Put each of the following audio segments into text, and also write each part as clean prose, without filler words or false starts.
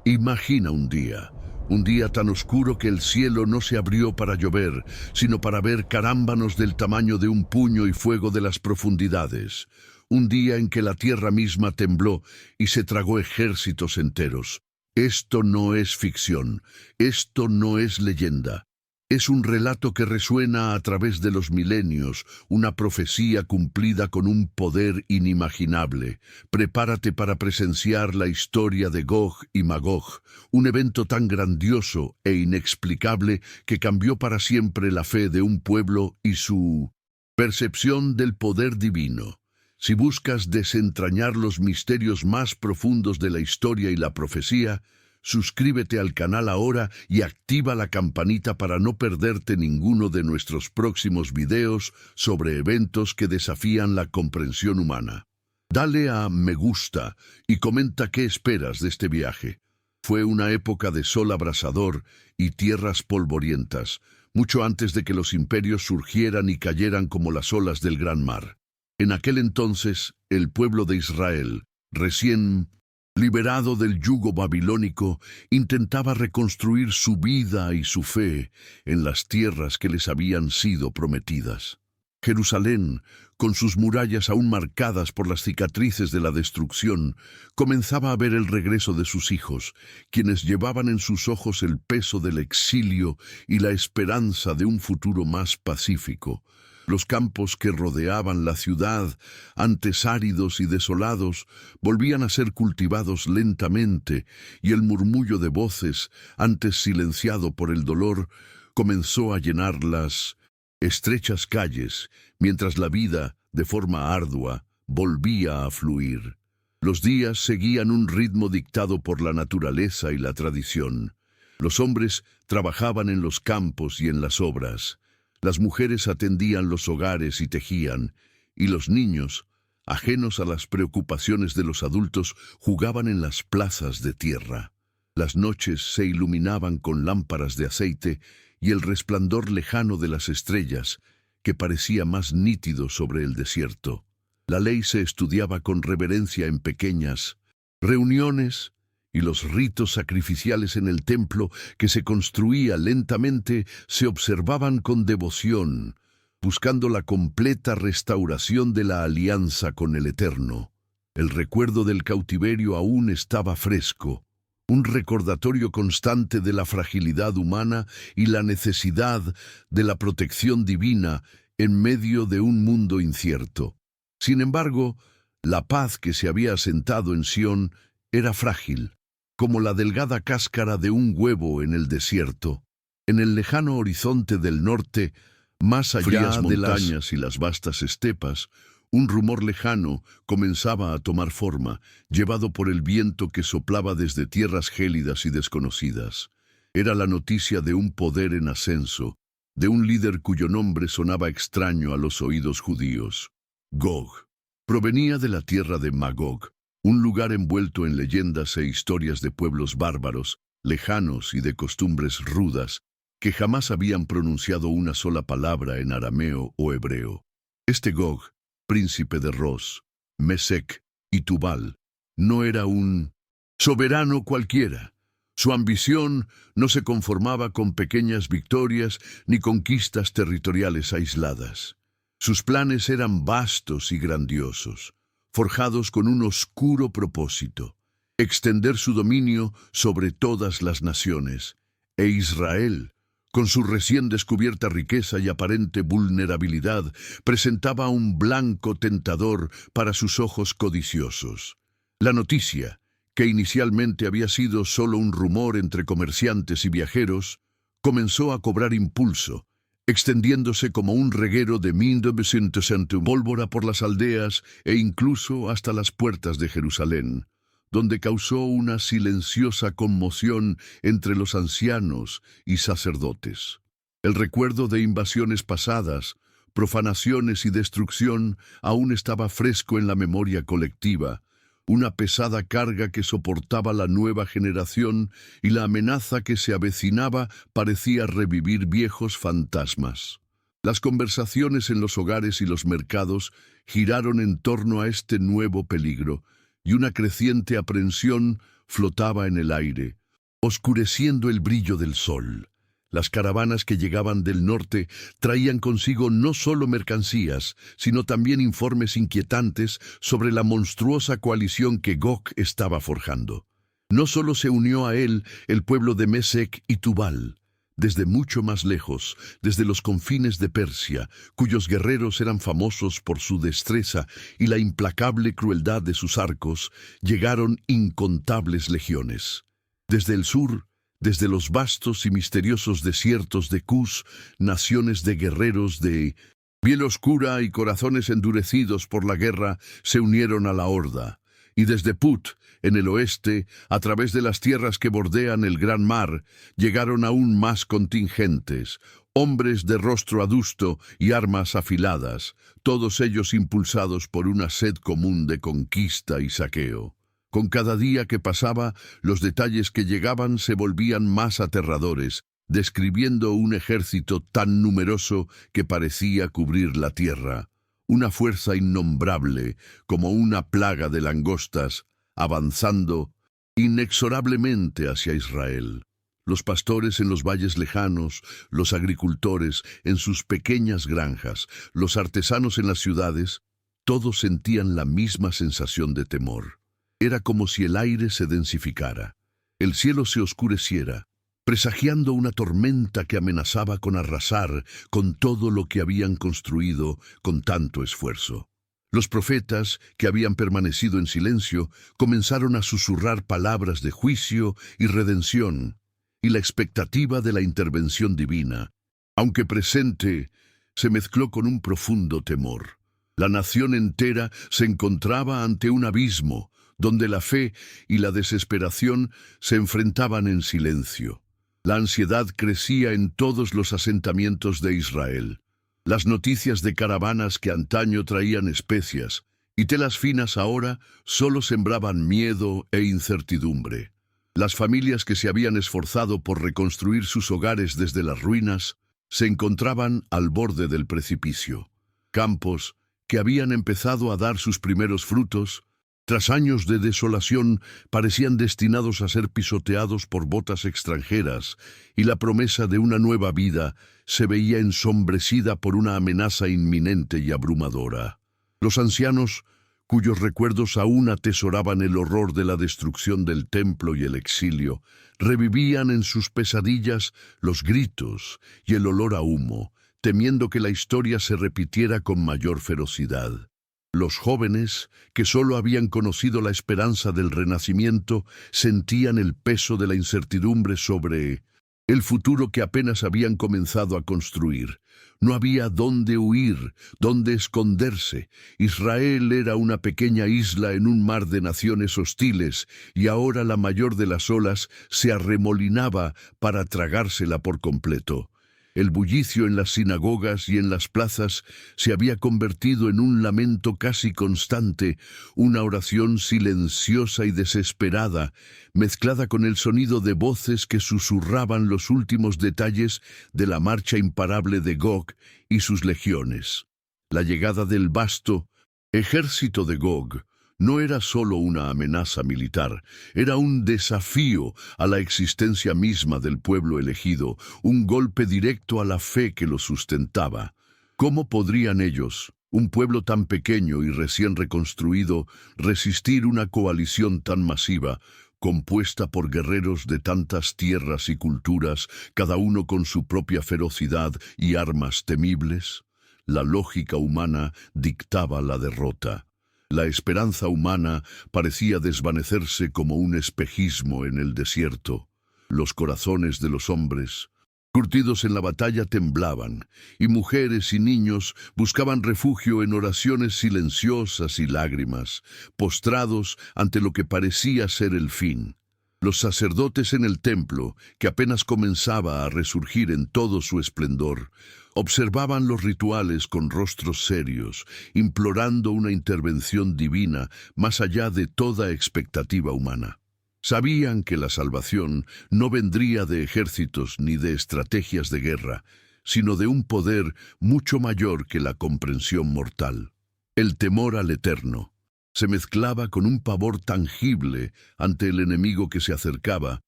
Imagina un día tan oscuro que el cielo no se abrió para llover, sino para ver carámbanos del tamaño de un puño y fuego de las profundidades. Un día en que la tierra misma tembló y se tragó ejércitos enteros. Esto no es ficción, esto no es leyenda. Es un relato que resuena a través de los milenios, una profecía cumplida con un poder inimaginable. Prepárate para presenciar la historia de Gog y Magog, un evento tan grandioso e inexplicable que cambió para siempre la fe de un pueblo y su percepción del poder divino. Si buscas desentrañar los misterios más profundos de la historia y la profecía, suscríbete al canal ahora y activa la campanita para no perderte ninguno de nuestros próximos videos sobre eventos que desafían la comprensión humana. Dale a me gusta y comenta qué esperas de este viaje. Fue una época de sol abrasador y tierras polvorientas, mucho antes de que los imperios surgieran y cayeran como las olas del gran mar. En aquel entonces, el pueblo de Israel, recién liberado del yugo babilónico, intentaba reconstruir su vida y su fe en las tierras que les habían sido prometidas. Jerusalén, con sus murallas aún marcadas por las cicatrices de la destrucción, comenzaba a ver el regreso de sus hijos, quienes llevaban en sus ojos el peso del exilio y la esperanza de un futuro más pacífico. Los campos que rodeaban la ciudad, antes áridos y desolados, volvían a ser cultivados lentamente, y el murmullo de voces, antes silenciado por el dolor, comenzó a llenar las estrechas calles, mientras la vida, de forma ardua, volvía a fluir. Los días seguían un ritmo dictado por la naturaleza y la tradición. Los hombres trabajaban en los campos y en las obras. Las mujeres atendían los hogares y tejían, y los niños, ajenos a las preocupaciones de los adultos, jugaban en las plazas de tierra. Las noches se iluminaban con lámparas de aceite y el resplandor lejano de las estrellas, que parecía más nítido sobre el desierto. La ley se estudiaba con reverencia en pequeñas reuniones, y los ritos sacrificiales en el templo, que se construía lentamente, se observaban con devoción, buscando la completa restauración de la alianza con el Eterno. El recuerdo del cautiverio aún estaba fresco, un recordatorio constante de la fragilidad humana y la necesidad de la protección divina en medio de un mundo incierto. Sin embargo, la paz que se había asentado en Sión era frágil, como la delgada cáscara de un huevo en el desierto. En el lejano horizonte del norte, más allá de las montañas y las vastas estepas, un rumor lejano comenzaba a tomar forma, llevado por el viento que soplaba desde tierras gélidas y desconocidas. Era la noticia de un poder en ascenso, de un líder cuyo nombre sonaba extraño a los oídos judíos. Gog provenía de la tierra de Magog, un lugar envuelto en leyendas e historias de pueblos bárbaros, lejanos y de costumbres rudas, que jamás habían pronunciado una sola palabra en arameo o hebreo. Este Gog, príncipe de Ros, Mesec y Tubal, no era un soberano cualquiera. Su ambición no se conformaba con pequeñas victorias ni conquistas territoriales aisladas. Sus planes eran vastos y grandiosos, forjados con un oscuro propósito: extender su dominio sobre todas las naciones. E Israel, con su recién descubierta riqueza y aparente vulnerabilidad, presentaba un blanco tentador para sus ojos codiciosos. La noticia, que inicialmente había sido solo un rumor entre comerciantes y viajeros, comenzó a cobrar impulso, extendiéndose como un reguero de 1900 pólvora por las aldeas e incluso hasta las puertas de Jerusalén, donde causó una silenciosa conmoción entre los ancianos y sacerdotes. El recuerdo de invasiones pasadas, profanaciones y destrucción aún estaba fresco en la memoria colectiva, una pesada carga que soportaba la nueva generación, y la amenaza que se avecinaba parecía revivir viejos fantasmas. Las conversaciones en los hogares y los mercados giraron en torno a este nuevo peligro, y una creciente aprensión flotaba en el aire, oscureciendo el brillo del sol. Las caravanas que llegaban del norte traían consigo no solo mercancías, sino también informes inquietantes sobre la monstruosa coalición que Gog estaba forjando. No solo se unió a él el pueblo de Mesec y Tubal. Desde mucho más lejos, desde los confines de Persia, cuyos guerreros eran famosos por su destreza y la implacable crueldad de sus arcos, llegaron incontables legiones. Desde el sur, desde los vastos y misteriosos desiertos de Kus, naciones de guerreros de piel oscura y corazones endurecidos por la guerra se unieron a la horda. Y desde Put, en el oeste, a través de las tierras que bordean el gran mar, llegaron aún más contingentes, hombres de rostro adusto y armas afiladas, todos ellos impulsados por una sed común de conquista y saqueo. Con cada día que pasaba, los detalles que llegaban se volvían más aterradores, describiendo un ejército tan numeroso que parecía cubrir la tierra. Una fuerza innombrable, como una plaga de langostas, avanzando inexorablemente hacia Israel. Los pastores en los valles lejanos, los agricultores en sus pequeñas granjas, los artesanos en las ciudades, todos sentían la misma sensación de temor. Era como si el aire se densificara, el cielo se oscureciera, presagiando una tormenta que amenazaba con arrasar con todo lo que habían construido con tanto esfuerzo. Los profetas, que habían permanecido en silencio, comenzaron a susurrar palabras de juicio y redención, y la expectativa de la intervención divina, aunque presente, se mezcló con un profundo temor. La nación entera se encontraba ante un abismo, donde la fe y la desesperación se enfrentaban en silencio. La ansiedad crecía en todos los asentamientos de Israel. Las noticias de caravanas que antaño traían especias y telas finas ahora solo sembraban miedo e incertidumbre. Las familias que se habían esforzado por reconstruir sus hogares desde las ruinas se encontraban al borde del precipicio. Campos que habían empezado a dar sus primeros frutos, tras años de desolación, parecían destinados a ser pisoteados por botas extranjeras, y la promesa de una nueva vida se veía ensombrecida por una amenaza inminente y abrumadora. Los ancianos, cuyos recuerdos aún atesoraban el horror de la destrucción del templo y el exilio, revivían en sus pesadillas los gritos y el olor a humo, temiendo que la historia se repitiera con mayor ferocidad. Los jóvenes, que solo habían conocido la esperanza del renacimiento, sentían el peso de la incertidumbre sobre el futuro que apenas habían comenzado a construir. No había dónde huir, dónde esconderse. Israel era una pequeña isla en un mar de naciones hostiles, y ahora la mayor de las olas se arremolinaba para tragársela por completo. El bullicio en las sinagogas y en las plazas se había convertido en un lamento casi constante, una oración silenciosa y desesperada, mezclada con el sonido de voces que susurraban los últimos detalles de la marcha imparable de Gog y sus legiones. La llegada del vasto ejército de Gog no era solo una amenaza militar, era un desafío a la existencia misma del pueblo elegido, un golpe directo a la fe que lo sustentaba. ¿Cómo podrían ellos, un pueblo tan pequeño y recién reconstruido, resistir una coalición tan masiva, compuesta por guerreros de tantas tierras y culturas, cada uno con su propia ferocidad y armas temibles? La lógica humana dictaba la derrota. La esperanza humana parecía desvanecerse como un espejismo en el desierto. Los corazones de los hombres, curtidos en la batalla, temblaban, y mujeres y niños buscaban refugio en oraciones silenciosas y lágrimas, postrados ante lo que parecía ser el fin. Los sacerdotes en el templo, que apenas comenzaba a resurgir en todo su esplendor, observaban los rituales con rostros serios, implorando una intervención divina más allá de toda expectativa humana. Sabían que la salvación no vendría de ejércitos ni de estrategias de guerra, sino de un poder mucho mayor que la comprensión mortal. El temor al eterno se mezclaba con un pavor tangible ante el enemigo que se acercaba,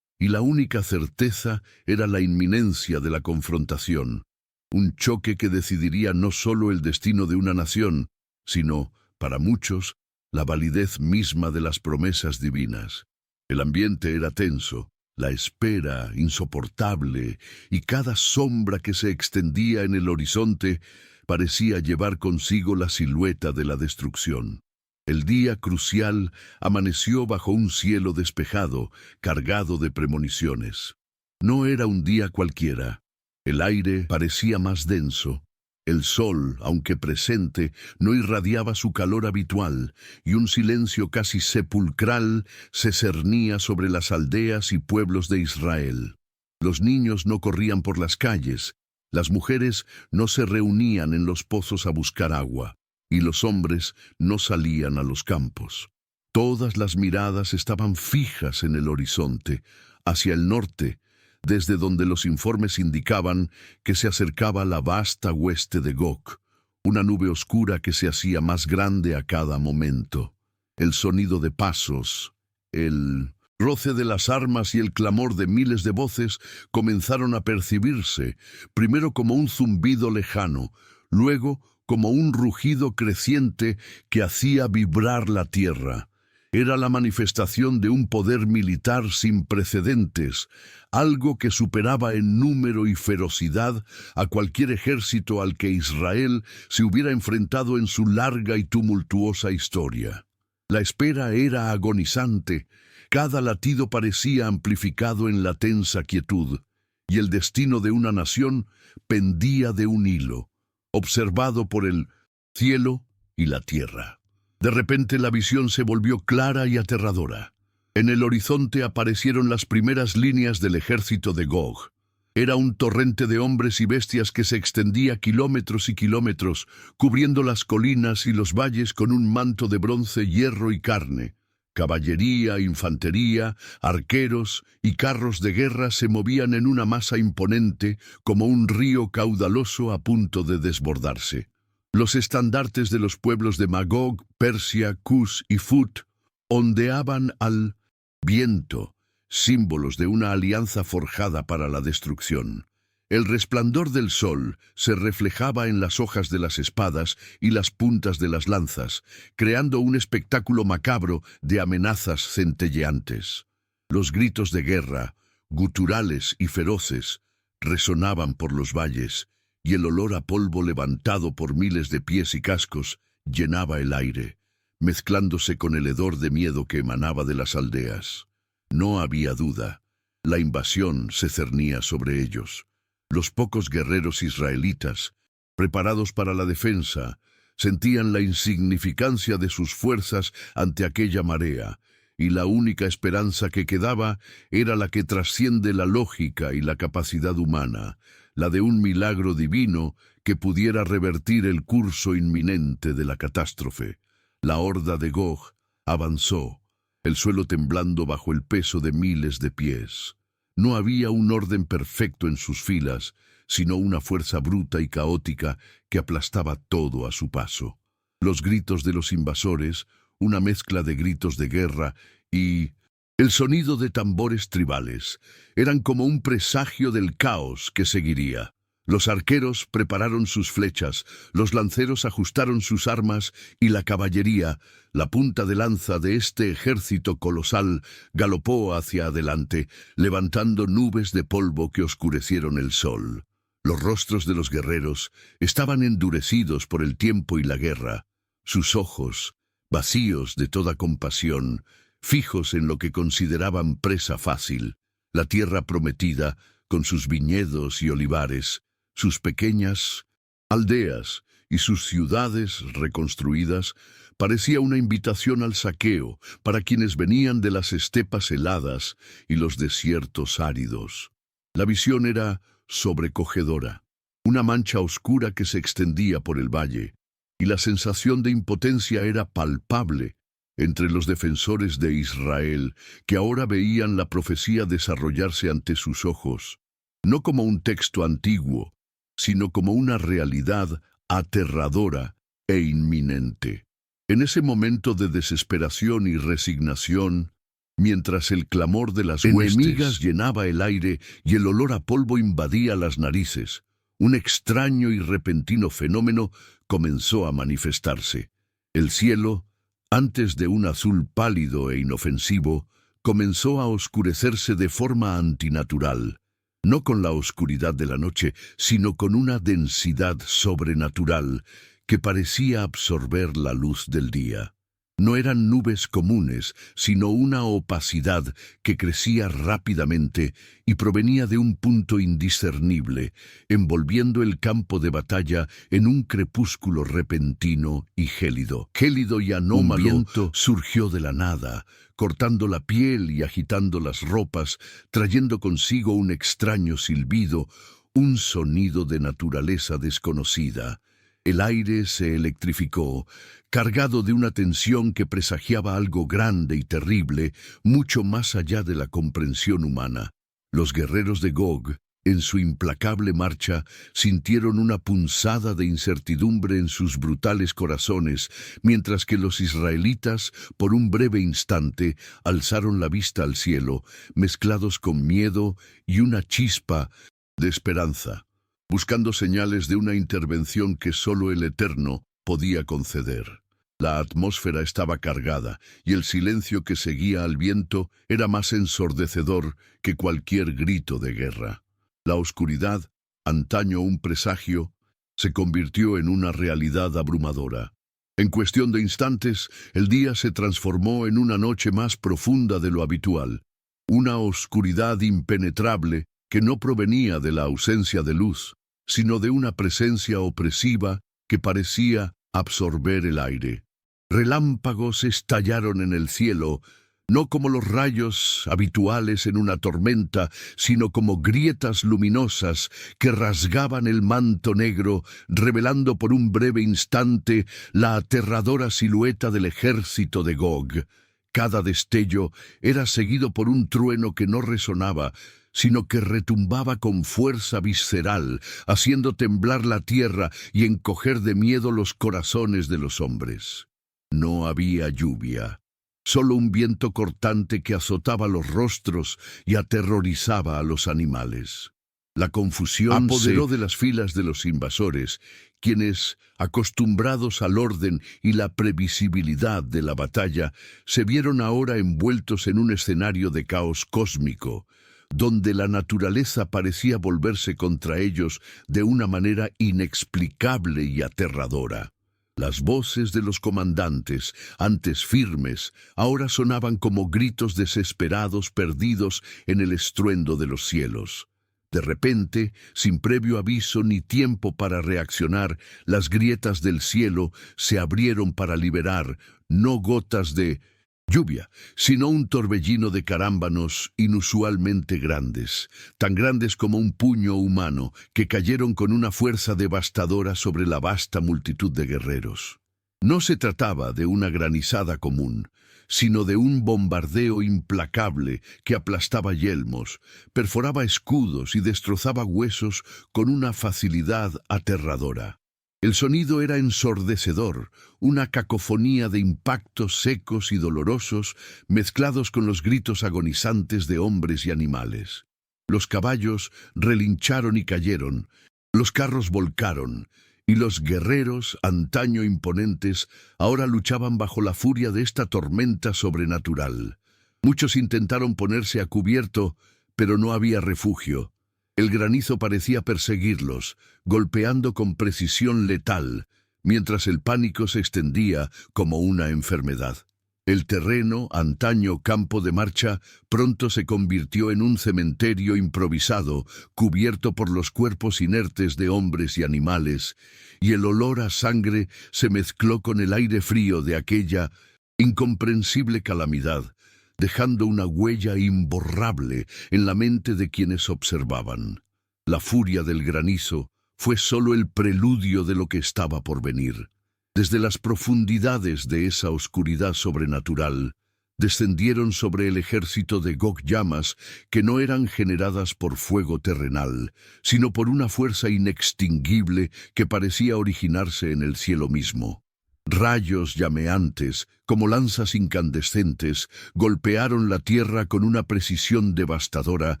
y la única certeza era la inminencia de la confrontación, un choque que decidiría no solo el destino de una nación, sino, para muchos, la validez misma de las promesas divinas. El ambiente era tenso, la espera insoportable, y cada sombra que se extendía en el horizonte parecía llevar consigo la silueta de la destrucción. El día crucial amaneció bajo un cielo despejado, cargado de premoniciones. No era un día cualquiera. El aire parecía más denso. El sol, aunque presente, no irradiaba su calor habitual, y un silencio casi sepulcral se cernía sobre las aldeas y pueblos de Israel. Los niños no corrían por las calles, las mujeres no se reunían en los pozos a buscar agua, y los hombres no salían a los campos. Todas las miradas estaban fijas en el horizonte, hacia el norte, desde donde los informes indicaban que se acercaba la vasta hueste de Gog, una nube oscura que se hacía más grande a cada momento. El sonido de pasos, el roce de las armas y el clamor de miles de voces comenzaron a percibirse, primero como un zumbido lejano, luego como un rugido creciente que hacía vibrar la tierra. Era la manifestación de un poder militar sin precedentes, algo que superaba en número y ferocidad a cualquier ejército al que Israel se hubiera enfrentado en su larga y tumultuosa historia. La espera era agonizante, cada latido parecía amplificado en la tensa quietud, y el destino de una nación pendía de un hilo, observado por el cielo y la tierra. De repente la visión se volvió clara y aterradora. En el horizonte aparecieron las primeras líneas del ejército de Gog. Era un torrente de hombres y bestias que se extendía kilómetros y kilómetros, cubriendo las colinas y los valles con un manto de bronce, hierro y carne. Caballería, infantería, arqueros y carros de guerra se movían en una masa imponente como un río caudaloso a punto de desbordarse. Los estandartes de los pueblos de Magog, Persia, Cus y Fut ondeaban al viento, símbolos de una alianza forjada para la destrucción. El resplandor del sol se reflejaba en las hojas de las espadas y las puntas de las lanzas, creando un espectáculo macabro de amenazas centelleantes. Los gritos de guerra, guturales y feroces, resonaban por los valles, y el olor a polvo levantado por miles de pies y cascos llenaba el aire, mezclándose con el hedor de miedo que emanaba de las aldeas. No había duda, la invasión se cernía sobre ellos. Los pocos guerreros israelitas, preparados para la defensa, sentían la insignificancia de sus fuerzas ante aquella marea, y la única esperanza que quedaba era la que trasciende la lógica y la capacidad humana, la de un milagro divino que pudiera revertir el curso inminente de la catástrofe. La horda de Gog avanzó, el suelo temblando bajo el peso de miles de pies. No había un orden perfecto en sus filas, sino una fuerza bruta y caótica que aplastaba todo a su paso. Los gritos de los invasores, una mezcla de gritos de guerra y el sonido de tambores tribales, eran como un presagio del caos que seguiría. Los arqueros prepararon sus flechas, los lanceros ajustaron sus armas y la caballería, la punta de lanza de este ejército colosal, galopó hacia adelante, levantando nubes de polvo que oscurecieron el sol. Los rostros de los guerreros estaban endurecidos por el tiempo y la guerra, sus ojos, vacíos de toda compasión, fijos en lo que consideraban presa fácil, la tierra prometida, con sus viñedos y olivares, sus pequeñas aldeas y sus ciudades reconstruidas, parecía una invitación al saqueo para quienes venían de las estepas heladas y los desiertos áridos. La visión era sobrecogedora, una mancha oscura que se extendía por el valle, y la sensación de impotencia era palpable entre los defensores de Israel, que ahora veían la profecía desarrollarse ante sus ojos, no como un texto antiguo, sino como una realidad aterradora e inminente. En ese momento de desesperación y resignación, mientras el clamor de las enemigas llenaba el aire y el olor a polvo invadía las narices. Un extraño y repentino fenómeno comenzó a manifestarse. El cielo, antes de un azul pálido e inofensivo, comenzó a oscurecerse de forma antinatural, no con la oscuridad de la noche, sino con una densidad sobrenatural que parecía absorber la luz del día. No eran nubes comunes, sino una opacidad que crecía rápidamente y provenía de un punto indiscernible, envolviendo el campo de batalla en un crepúsculo repentino y gélido. Gélido y anómalo, un viento surgió de la nada, cortando la piel y agitando las ropas, trayendo consigo un extraño silbido, un sonido de naturaleza desconocida. El aire se electrificó, cargado de una tensión que presagiaba algo grande y terrible, mucho más allá de la comprensión humana. Los guerreros de Gog, en su implacable marcha, sintieron una punzada de incertidumbre en sus brutales corazones, mientras que los israelitas, por un breve instante, alzaron la vista al cielo, mezclados con miedo y una chispa de esperanza, buscando señales de una intervención que solo el Eterno podía conceder. La atmósfera estaba cargada, y el silencio que seguía al viento era más ensordecedor que cualquier grito de guerra. La oscuridad, antaño un presagio, se convirtió en una realidad abrumadora. En cuestión de instantes, el día se transformó en una noche más profunda de lo habitual, una oscuridad impenetrable que no provenía de la ausencia de luz, sino de una presencia opresiva que parecía absorber el aire. Relámpagos estallaron en el cielo, no como los rayos habituales en una tormenta, sino como grietas luminosas que rasgaban el manto negro, revelando por un breve instante la aterradora silueta del ejército de Gog. Cada destello era seguido por un trueno que no resonaba, sino que retumbaba con fuerza visceral, haciendo temblar la tierra y encoger de miedo los corazones de los hombres. No había lluvia, solo un viento cortante que azotaba los rostros y aterrorizaba a los animales. La confusión apoderó de las filas de los invasores, quienes, acostumbrados al orden y la previsibilidad de la batalla, se vieron ahora envueltos en un escenario de caos cósmico, donde la naturaleza parecía volverse contra ellos de una manera inexplicable y aterradora. Las voces de los comandantes, antes firmes, ahora sonaban como gritos desesperados perdidos en el estruendo de los cielos. De repente, sin previo aviso ni tiempo para reaccionar, las grietas del cielo se abrieron para liberar no gotas de lluvia, sino un torbellino de carámbanos inusualmente grandes, tan grandes como un puño humano, que cayeron con una fuerza devastadora sobre la vasta multitud de guerreros. No se trataba de una granizada común, sino de un bombardeo implacable que aplastaba yelmos, perforaba escudos y destrozaba huesos con una facilidad aterradora. El sonido era ensordecedor, una cacofonía de impactos secos y dolorosos mezclados con los gritos agonizantes de hombres y animales. Los caballos relincharon y cayeron, los carros volcaron, y los guerreros, antaño imponentes, ahora luchaban bajo la furia de esta tormenta sobrenatural. Muchos intentaron ponerse a cubierto, pero no había refugio. El granizo parecía perseguirlos, golpeando con precisión letal, mientras el pánico se extendía como una enfermedad. El terreno, antaño campo de marcha, pronto se convirtió en un cementerio improvisado, cubierto por los cuerpos inertes de hombres y animales, y el olor a sangre se mezcló con el aire frío de aquella incomprensible calamidad, dejando una huella imborrable en la mente de quienes observaban. La furia del granizo fue solo el preludio de lo que estaba por venir. Desde las profundidades de esa oscuridad sobrenatural, descendieron sobre el ejército de Gog llamas que no eran generadas por fuego terrenal, sino por una fuerza inextinguible que parecía originarse en el cielo mismo. Rayos llameantes, como lanzas incandescentes, golpearon la tierra con una precisión devastadora,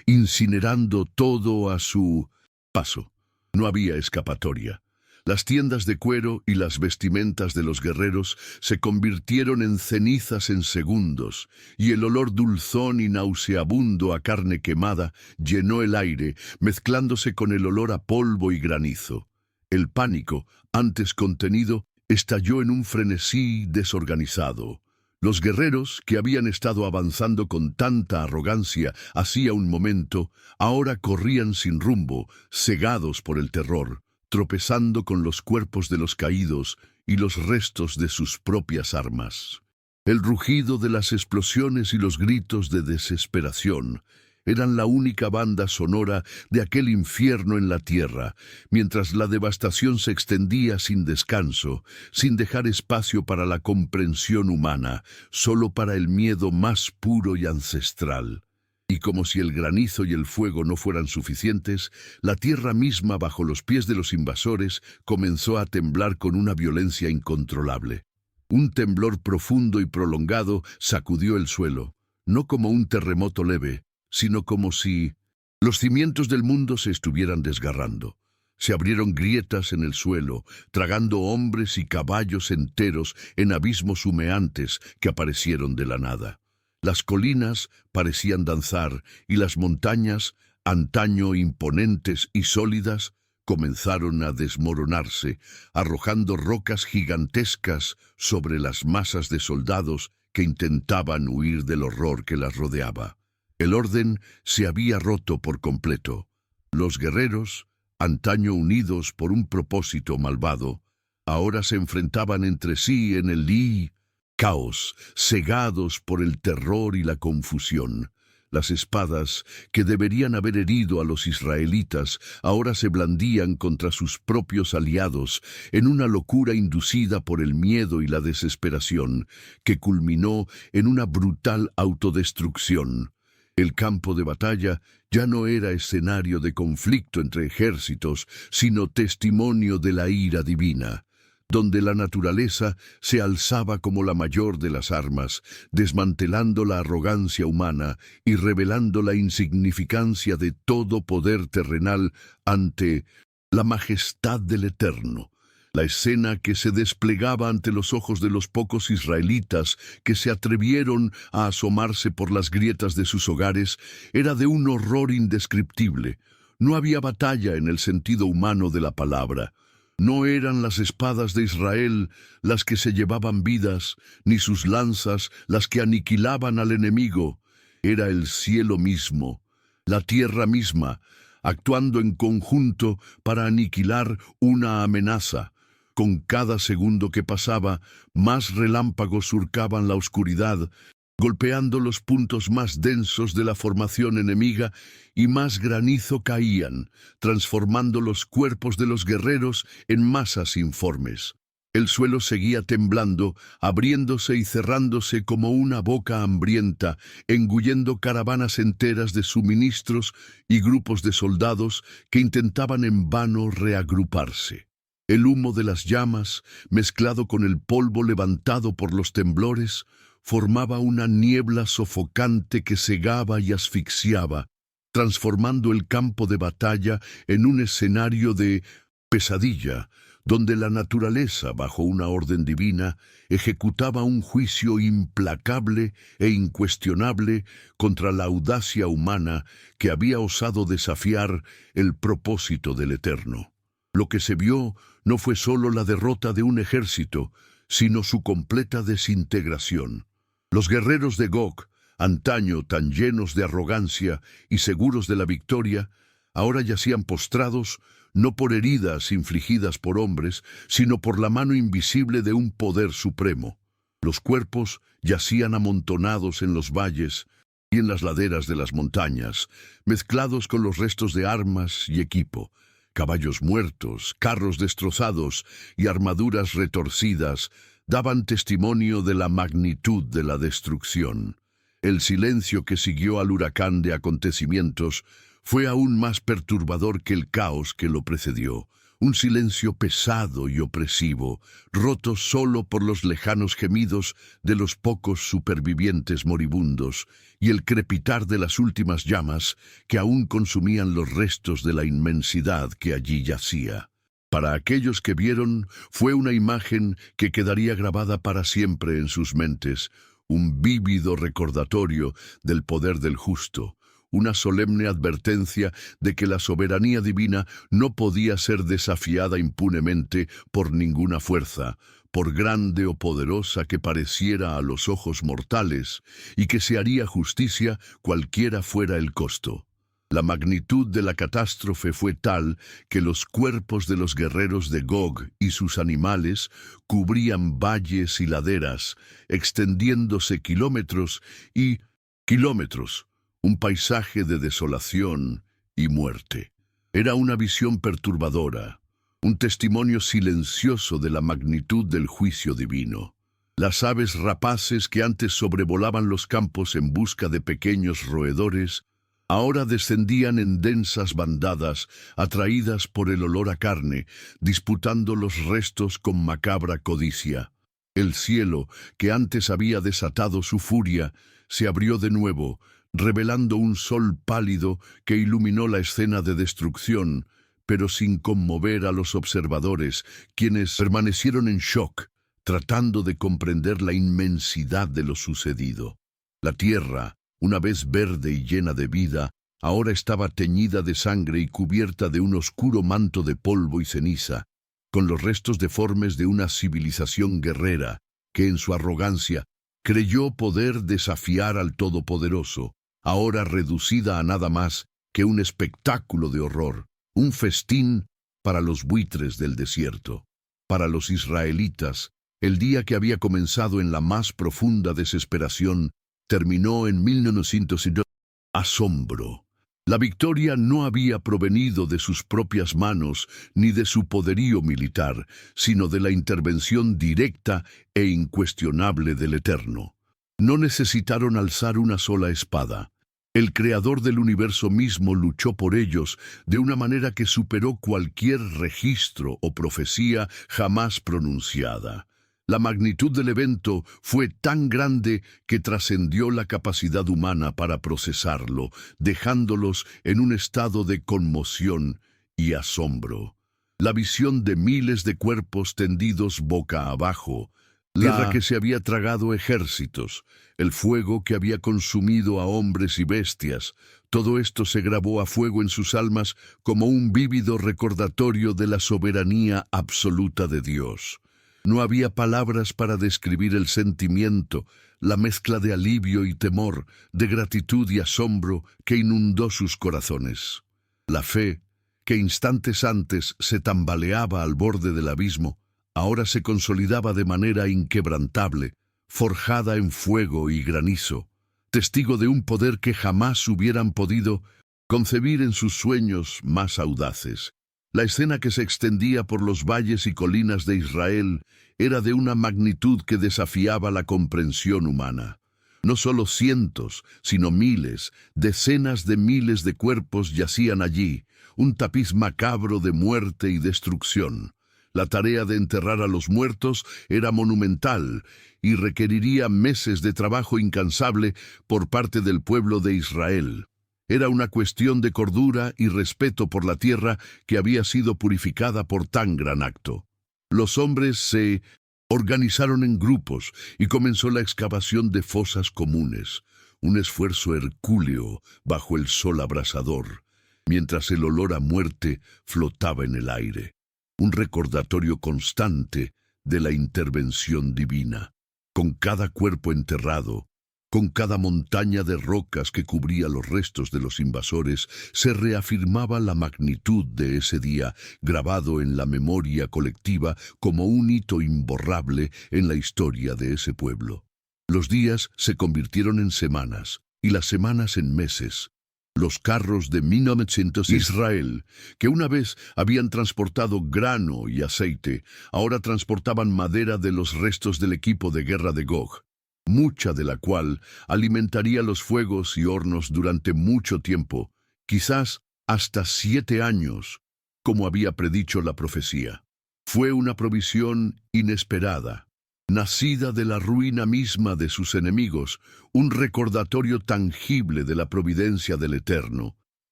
incinerando todo a su paso. No había escapatoria. Las tiendas de cuero y las vestimentas de los guerreros se convirtieron en cenizas en segundos, y el olor dulzón y nauseabundo a carne quemada llenó el aire, mezclándose con el olor a polvo y granizo. El pánico, antes contenido, estalló en un frenesí desorganizado. Los guerreros, que habían estado avanzando con tanta arrogancia hacía un momento, ahora corrían sin rumbo, cegados por el terror, tropezando con los cuerpos de los caídos y los restos de sus propias armas. El rugido de las explosiones y los gritos de desesperación eran la única banda sonora de aquel infierno en la tierra, mientras la devastación se extendía sin descanso, sin dejar espacio para la comprensión humana, solo para el miedo más puro y ancestral. Y como si el granizo y el fuego no fueran suficientes, la tierra misma bajo los pies de los invasores comenzó a temblar con una violencia incontrolable. Un temblor profundo y prolongado sacudió el suelo, no como un terremoto leve, sino como si los cimientos del mundo se estuvieran desgarrando. Se abrieron grietas en el suelo, tragando hombres y caballos enteros en abismos humeantes que aparecieron de la nada. Las colinas parecían danzar y las montañas, antaño imponentes y sólidas, comenzaron a desmoronarse, arrojando rocas gigantescas sobre las masas de soldados que intentaban huir del horror que las rodeaba. El orden se había roto por completo. Los guerreros, antaño unidos por un propósito malvado, ahora se enfrentaban entre sí en el caos, cegados por el terror y la confusión. Las espadas, que deberían haber herido a los israelitas, ahora se blandían contra sus propios aliados en una locura inducida por el miedo y la desesperación, que culminó en una brutal autodestrucción. El campo de batalla ya no era escenario de conflicto entre ejércitos, sino testimonio de la ira divina, donde la naturaleza se alzaba como la mayor de las armas, desmantelando la arrogancia humana y revelando la insignificancia de todo poder terrenal ante la majestad del Eterno. La escena que se desplegaba ante los ojos de los pocos israelitas que se atrevieron a asomarse por las grietas de sus hogares era de un horror indescriptible. No había batalla en el sentido humano de la palabra. No eran las espadas de Israel las que se llevaban vidas, ni sus lanzas las que aniquilaban al enemigo. Era el cielo mismo, la tierra misma, actuando en conjunto para aniquilar una amenaza. Con cada segundo que pasaba, más relámpagos surcaban la oscuridad, golpeando los puntos más densos de la formación enemiga, y más granizo caían, transformando los cuerpos de los guerreros en masas informes. El suelo seguía temblando, abriéndose y cerrándose como una boca hambrienta, engullendo caravanas enteras de suministros y grupos de soldados que intentaban en vano reagruparse. El humo de las llamas, mezclado con el polvo levantado por los temblores, formaba una niebla sofocante que cegaba y asfixiaba, transformando el campo de batalla en un escenario de pesadilla, donde la naturaleza, bajo una orden divina, ejecutaba un juicio implacable e incuestionable contra la audacia humana que había osado desafiar el propósito del Eterno. Lo que se vio no fue solo la derrota de un ejército, sino su completa desintegración. Los guerreros de Gog, antaño tan llenos de arrogancia y seguros de la victoria, ahora yacían postrados no por heridas infligidas por hombres, sino por la mano invisible de un poder supremo. Los cuerpos yacían amontonados en los valles y en las laderas de las montañas, mezclados con los restos de armas y equipo. Caballos muertos, carros destrozados y armaduras retorcidas daban testimonio de la magnitud de la destrucción. El silencio que siguió al huracán de acontecimientos fue aún más perturbador que el caos que lo precedió. un silencio pesado y opresivo, roto solo por los lejanos gemidos de los pocos supervivientes moribundos y el crepitar de las últimas llamas que aún consumían los restos de la inmensidad que allí yacía. Para aquellos que vieron, fue una imagen que quedaría grabada para siempre en sus mentes, un vívido recordatorio del poder del justo, una solemne advertencia de que la soberanía divina no podía ser desafiada impunemente por ninguna fuerza, por grande o poderosa que pareciera a los ojos mortales, y que se haría justicia cualquiera fuera el costo. La magnitud de la catástrofe fue tal que los cuerpos de los guerreros de Gog y sus animales cubrían valles y laderas, extendiéndose kilómetros y kilómetros, un paisaje de desolación y muerte. Era una visión perturbadora, un testimonio silencioso de la magnitud del juicio divino. Las aves rapaces que antes sobrevolaban los campos en busca de pequeños roedores, ahora descendían en densas bandadas, atraídas por el olor a carne, disputando los restos con macabra codicia. El cielo, que antes había desatado su furia, se abrió de nuevo, revelando un sol pálido que iluminó la escena de destrucción, pero sin conmover a los observadores, quienes permanecieron en shock, tratando de comprender la inmensidad de lo sucedido. La tierra, una vez verde y llena de vida, ahora estaba teñida de sangre y cubierta de un oscuro manto de polvo y ceniza, con los restos deformes de una civilización guerrera que en su arrogancia creyó poder desafiar al Todopoderoso, ahora reducida a nada más que un espectáculo de horror, un festín para los buitres del desierto. Para los israelitas, el día que había comenzado en la más profunda desesperación terminó en 1902. Asombro. La victoria no había provenido de sus propias manos ni de su poderío militar, sino de la intervención directa e incuestionable del Eterno. No necesitaron alzar una sola espada. El Creador del universo mismo luchó por ellos de una manera que superó cualquier registro o profecía jamás pronunciada. La magnitud del evento fue tan grande que trascendió la capacidad humana para procesarlo, dejándolos en un estado de conmoción y asombro. La visión de miles de cuerpos tendidos boca abajo, la tierra que se había tragado ejércitos, el fuego que había consumido a hombres y bestias, todo esto se grabó a fuego en sus almas como un vívido recordatorio de la soberanía absoluta de Dios. No había palabras para describir el sentimiento, la mezcla de alivio y temor, de gratitud y asombro que inundó sus corazones. La fe, que instantes antes se tambaleaba al borde del abismo, ahora se consolidaba de manera inquebrantable, forjada en fuego y granizo, testigo de un poder que jamás hubieran podido concebir en sus sueños más audaces. La escena que se extendía por los valles y colinas de Israel era de una magnitud que desafiaba la comprensión humana. No solo cientos, sino miles, decenas de miles de cuerpos yacían allí, un tapiz macabro de muerte y destrucción. La tarea de enterrar a los muertos era monumental y requeriría meses de trabajo incansable por parte del pueblo de Israel. Era una cuestión de cordura y respeto por la tierra que había sido purificada por tan gran acto. Los hombres se organizaron en grupos y comenzó la excavación de fosas comunes, un esfuerzo hercúleo bajo el sol abrasador, mientras el olor a muerte flotaba en el aire, un recordatorio constante de la intervención divina. Con cada cuerpo enterrado, con cada montaña de rocas que cubría los restos de los invasores, se reafirmaba la magnitud de ese día, grabado en la memoria colectiva como un hito imborrable en la historia de ese pueblo. Los días se convirtieron en semanas, y las semanas en meses. Los carros de 1900 Israel, que una vez habían transportado grano y aceite, ahora transportaban madera de los restos del equipo de guerra de Gog, mucha de la cual alimentaría los fuegos y hornos durante mucho tiempo, quizás hasta 7 años. como había predicho la profecía. Fue una provisión inesperada, nacida de la ruina misma de sus enemigos, un recordatorio tangible de la providencia del Eterno,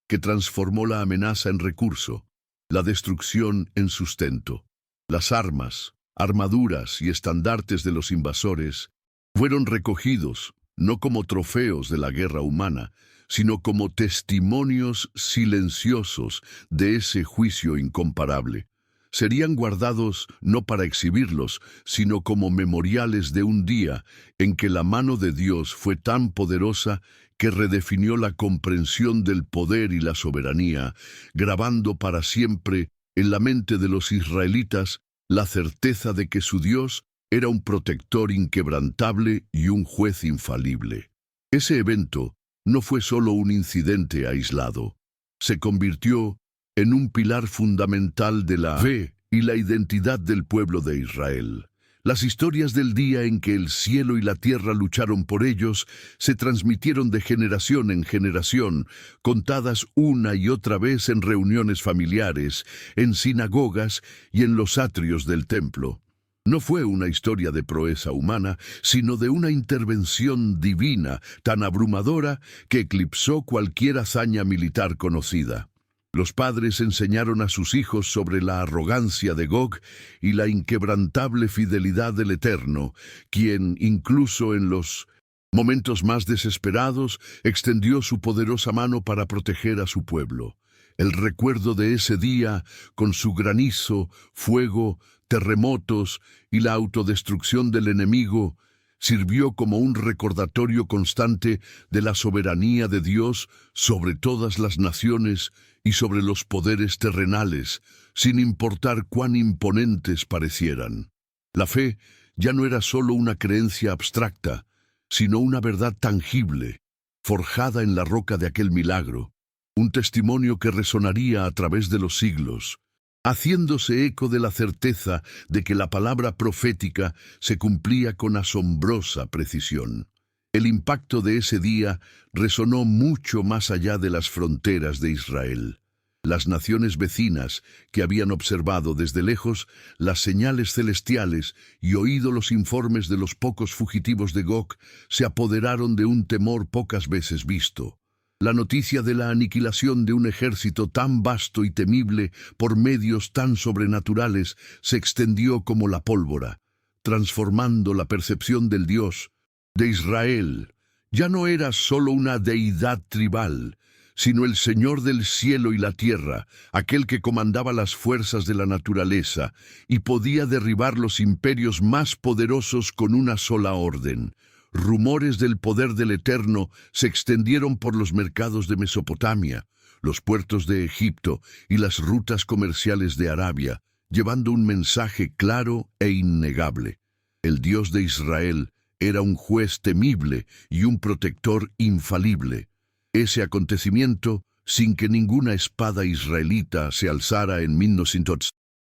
que transformó la amenaza en recurso, la destrucción en sustento. Las armas, armaduras y estandartes de los invasores fueron recogidos, no como trofeos de la guerra humana, sino como testimonios silenciosos de ese juicio incomparable. Serían guardados no para exhibirlos, sino como memoriales de un día en que la mano de Dios fue tan poderosa que redefinió la comprensión del poder y la soberanía, grabando para siempre en la mente de los israelitas la certeza de que su Dios era un protector inquebrantable y un juez infalible. Ese evento no fue solo un incidente aislado, se convirtió en un pilar fundamental de la fe y la identidad del pueblo de Israel. Las historias del día en que el cielo y la tierra lucharon por ellos se transmitieron de generación en generación, contadas una y otra vez en reuniones familiares, en sinagogas y en los atrios del templo. No fue una historia de proeza humana, sino de una intervención divina tan abrumadora que eclipsó cualquier hazaña militar conocida. Los padres enseñaron a sus hijos sobre la arrogancia de Gog y la inquebrantable fidelidad del Eterno, quien, incluso en los momentos más desesperados, extendió su poderosa mano para proteger a su pueblo. El recuerdo de ese día, con su granizo, fuego, terremotos y la autodestrucción del enemigo, sirvió como un recordatorio constante de la soberanía de Dios sobre todas las naciones y sobre los poderes terrenales, sin importar cuán imponentes parecieran. La fe ya no era solo una creencia abstracta, sino una verdad tangible, forjada en la roca de aquel milagro, un testimonio que resonaría a través de los siglos, haciéndose eco de la certeza de que la palabra profética se cumplía con asombrosa precisión. El impacto de ese día resonó mucho más allá de las fronteras de Israel. Las naciones vecinas, que habían observado desde lejos las señales celestiales y oído los informes de los pocos fugitivos de Gog, se apoderaron de un temor pocas veces visto. La noticia de la aniquilación de un ejército tan vasto y temible por medios tan sobrenaturales se extendió como la pólvora, transformando la percepción del Dios de Israel. Ya no era solo una deidad tribal, sino el Señor del cielo y la tierra, aquel que comandaba las fuerzas de la naturaleza y podía derribar los imperios más poderosos con una sola orden. Rumores del poder del Eterno se extendieron por los mercados de Mesopotamia, los puertos de Egipto y las rutas comerciales de Arabia, llevando un mensaje claro e innegable. El Dios de Israel era un juez temible y un protector infalible. Ese acontecimiento, sin que ninguna espada israelita se alzara en 1900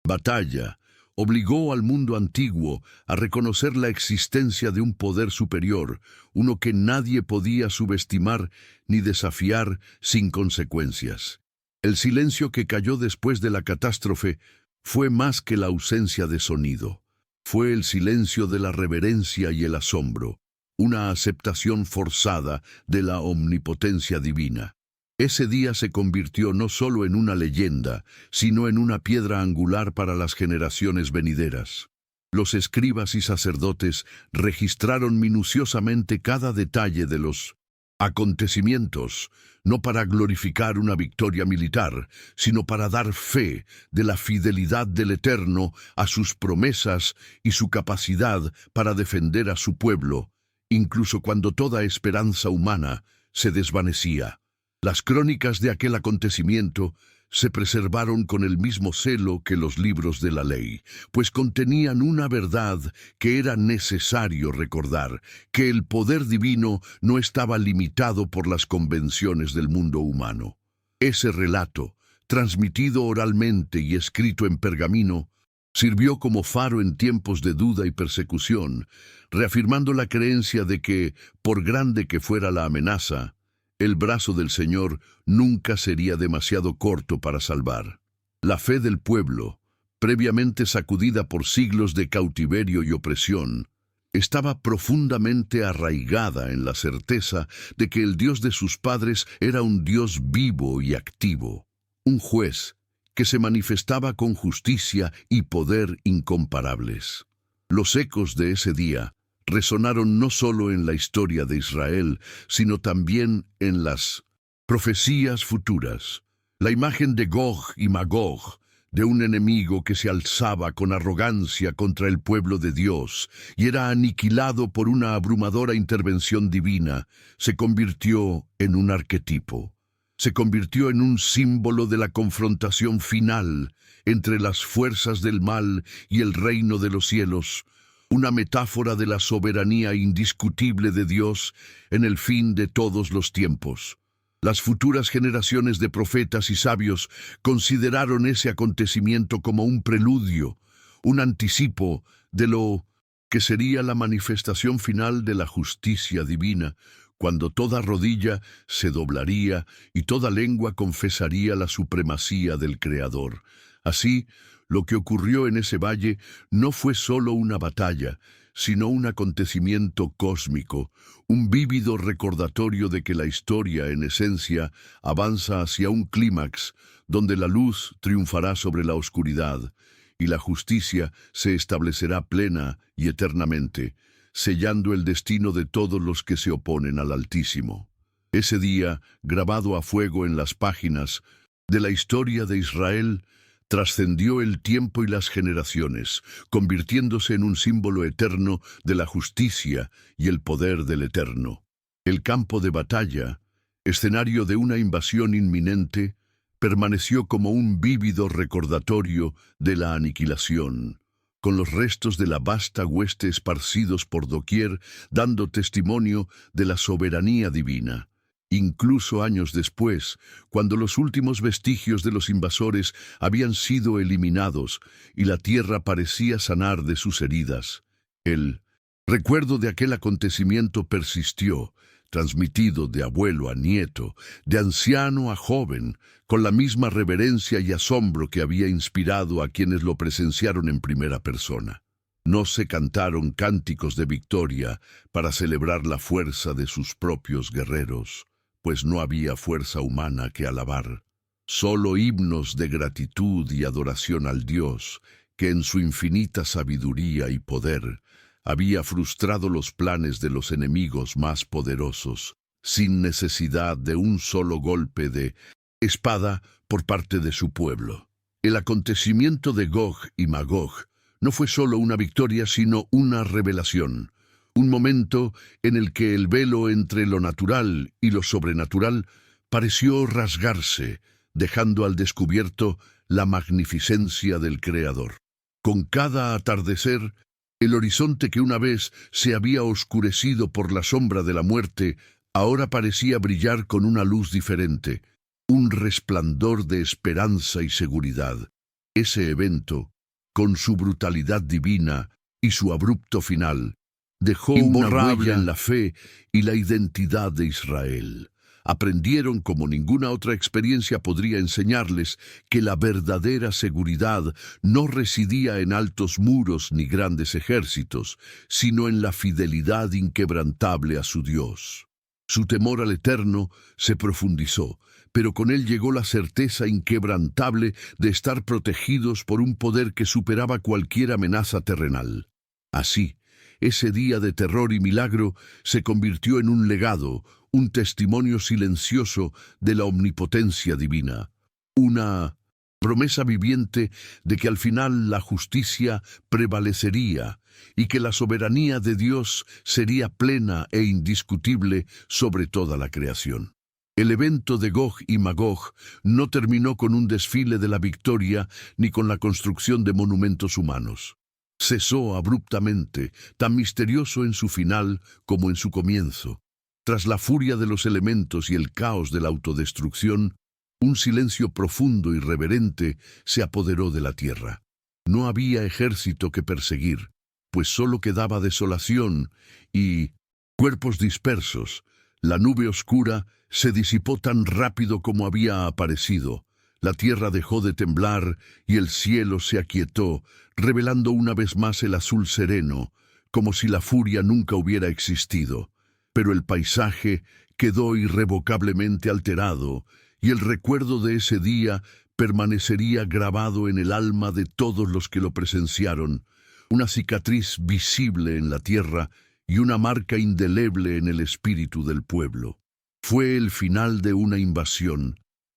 batalla, obligó al mundo antiguo a reconocer la existencia de un poder superior, uno que nadie podía subestimar ni desafiar sin consecuencias. El silencio que cayó después de la catástrofe fue más que la ausencia de sonido. Fue el silencio de la reverencia y el asombro, una aceptación forzada de la omnipotencia divina. Ese día se convirtió no solo en una leyenda, sino en una piedra angular para las generaciones venideras. Los escribas y sacerdotes registraron minuciosamente cada detalle de los acontecimientos, no para glorificar una victoria militar, sino para dar fe de la fidelidad del Eterno a sus promesas y su capacidad para defender a su pueblo, incluso cuando toda esperanza humana se desvanecía. Las crónicas de aquel acontecimiento se preservaron con el mismo celo que los libros de la ley, pues contenían una verdad que era necesario recordar, que el poder divino no estaba limitado por las convenciones del mundo humano. Ese relato, transmitido oralmente y escrito en pergamino, sirvió como faro en tiempos de duda y persecución, reafirmando la creencia de que, por grande que fuera la amenaza, el brazo del Señor nunca sería demasiado corto para salvar. La fe del pueblo, previamente sacudida por siglos de cautiverio y opresión, estaba profundamente arraigada en la certeza de que el Dios de sus padres era un Dios vivo y activo, un juez que se manifestaba con justicia y poder incomparables. Los ecos de ese día resonaron no solo en la historia de Israel, sino también en las profecías futuras. La imagen de Gog y Magog, de un enemigo que se alzaba con arrogancia contra el pueblo de Dios y era aniquilado por una abrumadora intervención divina, se convirtió en un arquetipo. Se convirtió en un símbolo de la confrontación final entre las fuerzas del mal y el reino de los cielos, una metáfora de la soberanía indiscutible de Dios en el fin de todos los tiempos. Las futuras generaciones de profetas y sabios consideraron ese acontecimiento como un preludio, un anticipo de lo que sería la manifestación final de la justicia divina, cuando toda rodilla se doblaría y toda lengua confesaría la supremacía del Creador. Así, lo que ocurrió en ese valle no fue solo una batalla, sino un acontecimiento cósmico, un vívido recordatorio de que la historia, en esencia, avanza hacia un clímax, donde la luz triunfará sobre la oscuridad, y la justicia se establecerá plena y eternamente, sellando el destino de todos los que se oponen al Altísimo. Ese día, grabado a fuego en las páginas de la historia de Israel, trascendió el tiempo y las generaciones, convirtiéndose en un símbolo eterno de la justicia y el poder del Eterno. El campo de batalla, escenario de una invasión inminente, permaneció como un vívido recordatorio de la aniquilación, con los restos de la vasta hueste esparcidos por doquier, dando testimonio de la soberanía divina. Incluso años después, cuando los últimos vestigios de los invasores habían sido eliminados y la tierra parecía sanar de sus heridas, el recuerdo de aquel acontecimiento persistió, transmitido de abuelo a nieto, de anciano a joven, con la misma reverencia y asombro que había inspirado a quienes lo presenciaron en primera persona. No se cantaron cánticos de victoria para celebrar la fuerza de sus propios guerreros, pues no había fuerza humana que alabar. Solo himnos de gratitud y adoración al Dios, que en su infinita sabiduría y poder había frustrado los planes de los enemigos más poderosos, sin necesidad de un solo golpe de espada por parte de su pueblo. El acontecimiento de Gog y Magog no fue solo una victoria, sino una revelación. Un momento en el que el velo entre lo natural y lo sobrenatural pareció rasgarse, dejando al descubierto la magnificencia del Creador. Con cada atardecer, el horizonte que una vez se había oscurecido por la sombra de la muerte, ahora parecía brillar con una luz diferente, un resplandor de esperanza y seguridad. Ese evento, con su brutalidad divina y su abrupto final, dejó una huella en la fe y la identidad de Israel. Aprendieron, como ninguna otra experiencia podría enseñarles, que la verdadera seguridad no residía en altos muros ni grandes ejércitos, sino en la fidelidad inquebrantable a su Dios. Su temor al Eterno se profundizó, pero con él llegó la certeza inquebrantable de estar protegidos por un poder que superaba cualquier amenaza terrenal. Así, ese día de terror y milagro se convirtió en un legado, un testimonio silencioso de la omnipotencia divina, una promesa viviente de que al final la justicia prevalecería y que la soberanía de Dios sería plena e indiscutible sobre toda la creación. El evento de Gog y Magog no terminó con un desfile de la victoria ni con la construcción de monumentos humanos. Cesó abruptamente, tan misterioso en su final como en su comienzo. Tras la furia de los elementos y el caos de la autodestrucción, un silencio profundo y reverente se apoderó de la tierra. No había ejército que perseguir, pues solo quedaba desolación y cuerpos dispersos. La nube oscura se disipó tan rápido como había aparecido. La tierra dejó de temblar y el cielo se aquietó, revelando una vez más el azul sereno, como si la furia nunca hubiera existido. Pero el paisaje quedó irrevocablemente alterado, y el recuerdo de ese día permanecería grabado en el alma de todos los que lo presenciaron, una cicatriz visible en la tierra y una marca indeleble en el espíritu del pueblo. Fue el final de una invasión,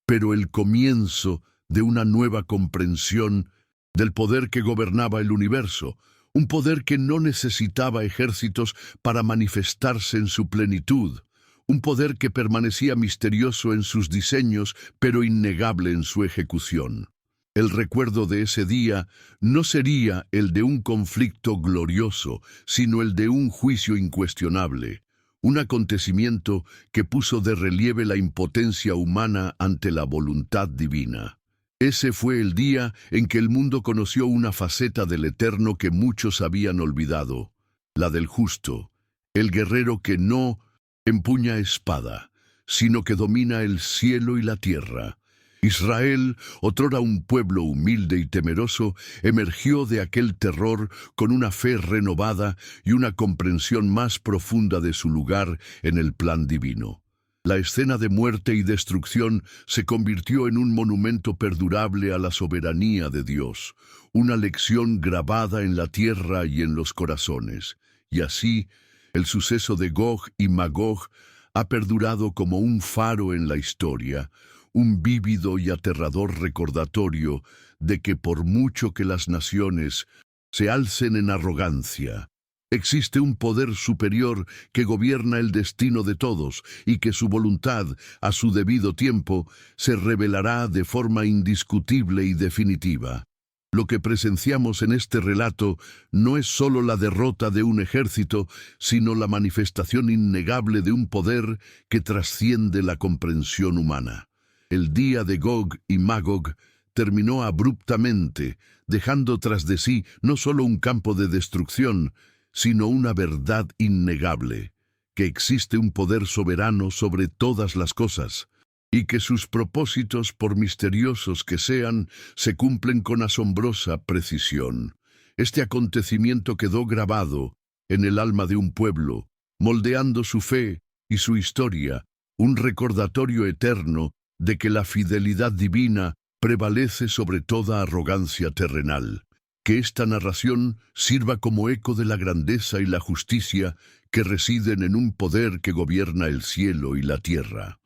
pero el comienzo de una nueva comprensión del poder que gobernaba el universo, un poder que no necesitaba ejércitos para manifestarse en su plenitud, un poder que permanecía misterioso en sus diseños, pero innegable en su ejecución. El recuerdo de ese día no sería el de un conflicto glorioso, sino el de un juicio incuestionable, un acontecimiento que puso de relieve la impotencia humana ante la voluntad divina. Ese fue el día en que el mundo conoció una faceta del Eterno que muchos habían olvidado, la del justo, el guerrero que no empuña espada, sino que domina el cielo y la tierra. Israel, otrora un pueblo humilde y temeroso, emergió de aquel terror con una fe renovada y una comprensión más profunda de su lugar en el plan divino. La escena de muerte y destrucción se convirtió en un monumento perdurable a la soberanía de Dios, una lección grabada en la tierra y en los corazones. Y así, el suceso de Gog y Magog ha perdurado como un faro en la historia, un vívido y aterrador recordatorio de que por mucho que las naciones se alcen en arrogancia, existe un poder superior que gobierna el destino de todos y que su voluntad, a su debido tiempo, se revelará de forma indiscutible y definitiva. Lo que presenciamos en este relato no es solo la derrota de un ejército, sino la manifestación innegable de un poder que trasciende la comprensión humana. El día de Gog y Magog terminó abruptamente, dejando tras de sí no solo un campo de destrucción, sino una verdad innegable, que existe un poder soberano sobre todas las cosas, y que sus propósitos, por misteriosos que sean, se cumplen con asombrosa precisión. Este acontecimiento quedó grabado en el alma de un pueblo, moldeando su fe y su historia, un recordatorio eterno de que la fidelidad divina prevalece sobre toda arrogancia terrenal. Que esta narración sirva como eco de la grandeza y la justicia que residen en un poder que gobierna el cielo y la tierra.